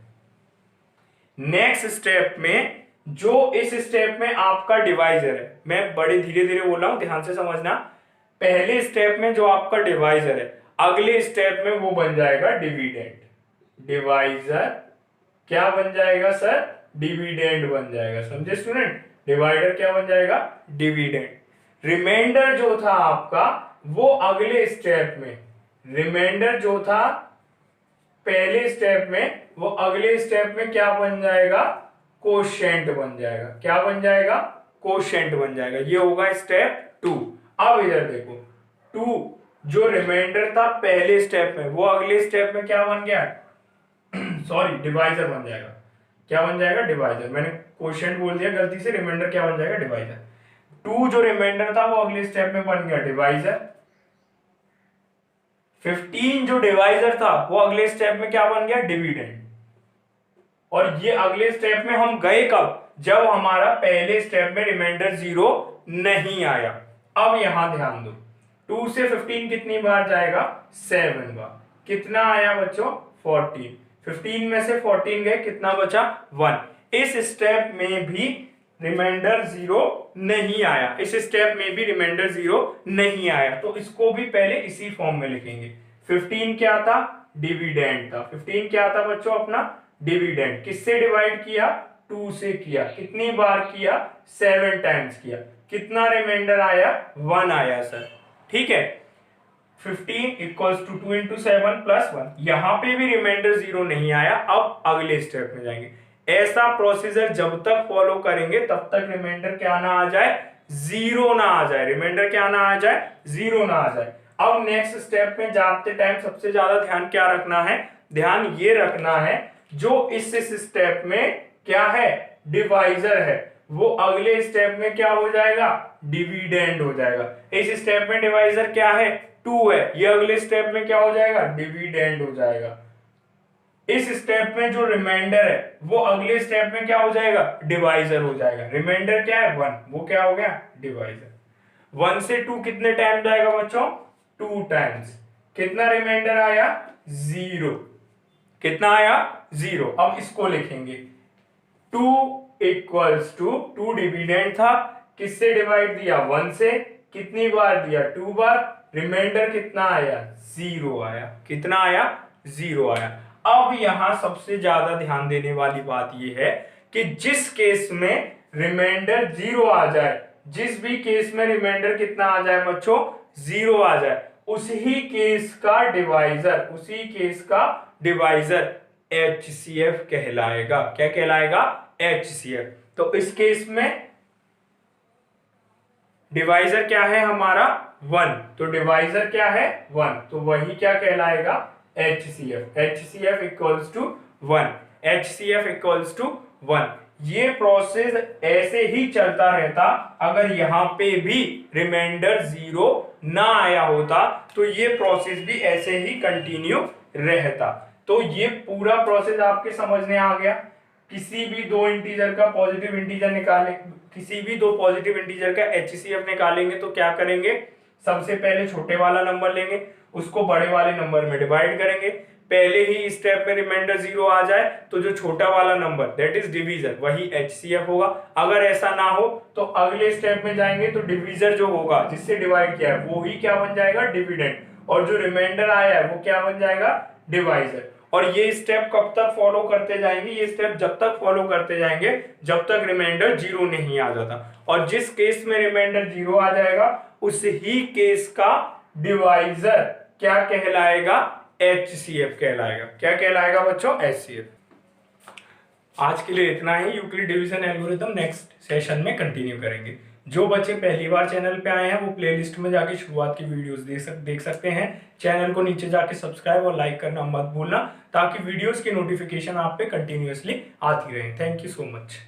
नेक्स्ट स्टेप में जो इस स्टेप में आपका डिवाइजर है, मैं बड़े धीरे धीरे बोल रहा हूं, ध्यान से समझना। पहले स्टेप में जो आपका डिवाइजर है, अगले स्टेप में वो बन जाएगा डिविडेंड। डिवाइजर क्या बन जाएगा सर? डिविडेंड बन जाएगा। समझे स्टूडेंट? डिवाइडर क्या बन जाएगा? डिविडेंड। रिमाइंडर जो था आपका वो अगले स्टेप में, रिमाइंडर जो था पहले स्टेप में वो अगले स्टेप में क्या बन जाएगा? कोशेंट बन जाएगा। क्या बन जाएगा? कोशेंट बन जाएगा। ये होगा स्टेप 2। अब इधर देखो, 2 जो रिमाइंडर था पहले स्टेप में वो अगले स्टेप में क्या बन गया? सॉरी, डिवाइजर बन जाएगा। क्या बन जाएगा? डिवाइजर। मैंने कोशेंट बोल दिया गलती से, रिमाइंडर क्या बन जाएगा? डिवाइजर। 2 जो रिमाइंडर था वो अगले स्टेप में बन गया डिवाइजर। 15 जो डिवाइजर था वो अगले स्टेप में क्या बन गया? डिविडेंड। और ये अगले स्टेप में हम गए कब? जब हमारा पहले स्टेप में रिमाइंडर 0 नहीं आया। अब यहां ध्यान दो, 2 से 15 कितनी बार जाएगा? 7 बार। कितना आया बच्चों? 14। 15 में से 14 गए, कितना बचा? 1। इस स्टेप में भी रिमाइंडर 0 नहीं आया। इस स्टेप में भी रिमाइंडर 0 नहीं आया, तो इसको भी पहले इसी फॉर्म में लिखेंगे। 15 क्या था? डिविडेंड था। 15 क्या था बच्चों अपना? डिविडेंड। किससे डिवाइड किया? 2 से किया। कितनी बार किया? 7 टाइम्स किया। कितना रिमाइंडर आया? 1 आया सर। ठीक है। 15 इक्वल्स टू 2 इंटू 7 प्लस 1। यहां पे भी रिमाइंडर 0 नहीं आया। अब अगले स्टेप में जाएंगे। ऐसा प्रोसीजर जब तक फॉलो करेंगे तब तक रिमाइंडर क्या ना आ जाए? 0 ना आ जाए। रिमाइंडर क्या ना आ जाए? 0 ना आ जाए। अब नेक्स्ट स्टेप में जाते टाइम सबसे ज्यादा ध्यान क्या रखना है? ध्यान ये रखना है जो इस स्टेप में क्या है? डिवाइजर है, वो अगले स्टेप में क्या हो जाएगा? डिविडेंड हो जाएगा। इस स्टेप में डिवाइजर क्या है? 2 है, ये अगले स्टेप में क्या हो जाएगा? डिविडेंड हो जाएगा। इस स्टेप में जो रिमाइंडर है वो अगले स्टेप में क्या हो जाएगा? डिवाइजर हो जाएगा। रिमाइंडर क्या है? 1, वो क्या हो गया? डिवाइजर। 1 से 2 कितने टाइम जाएगा बच्चों? 2 टाइम्स। कितना रिमाइंडर आया? 0। कितना आया? 0। अब इसको लिखेंगे 2 इक्वल्स टू 2 डिविडेंड था, किससे डिवाइड दिया? 1 से। कितनी बार दिया? 2 बार। रिमाइंडर कितना आया? 0 आया। कितना आया? जीरो आया। अब यहां सबसे ज्यादा ध्यान देने वाली बात यह है कि जिस केस में रिमाइंडर जीरो आ जाए, जिस भी केस में रिमाइंडर कितना आ जाए बच्चों, जीरो आ जाए, उसी केस का डिवाइजर HCF कहलाएगा। क्या कहलाएगा? HCF। तो इस केस में डिवाइजर क्या है हमारा? 1। तो डिवाइजर क्या है? 1। तो वही क्या कहलाएगा? HCF। HCF equals to 1। HCF equals to 1। ये प्रोसेस ऐसे ही चलता रहता। अगर यहां पे भी रिमाइंडर जीरो ना आया होता तो ये प्रोसेस भी ऐसे ही कंटिन्यू रहता। तो ये पूरा प्रोसेस आपके समझ में आ गया। किसी भी दो इंटीजर का पॉजिटिव इंटीजर निकालें, किसी भी दो पॉजिटिव इंटीजर का HCF निकालेंगे तो क्या करेंगे? सबसे पहले छोटे वाला नंबर लेंगे, उसको बड़े वाले नंबर में डिवाइड करेंगे। पहले ही स्टेप में रिमाइंडर जीरो आ जाए तो जो छोटा वाला नंबर दैट इज डिवीजर वही HCF होगा। अगर ऐसा ना हो तो अगले स्टेप में जाएंगे तो डिवीजर जो होगा जिससे डिवाइड किया है वो ही क्या बन जाएगा? डिविडेंड। और जो रिमाइंडर आया है वो क्या बन जाएगा? डिवाइजर। और ये स्टेप कब तक फॉलो करते जाएंगे? ये स्टेप जब तक फॉलो करते जाएंगे जब तक रिमाइंडर जीरो नहीं आ जाता। और जिस केस में रिमाइंडर जीरो आ जाएगा उस ही केस का डिवाइजर क्या कहलाएगा? HCF कहलाएगा। क्या कहलाएगा बच्चों? HCF। आज के लिए इतना ही। Euclid division algorithm next session में कंटिन्यू करेंगे। जो बच्चे पहली बार चैनल पे आए हैं वो प्लेलिस्ट में जाके शुरुआत की वीडियोस देख सकते हैं। चैनल को नीचे जाके सब्सक्राइब और लाइक करना मत भूलना ताकि वीडियोस की नोटिफिकेशन आप पे कंटिन्यूअसली आती रहे। Thank you so much.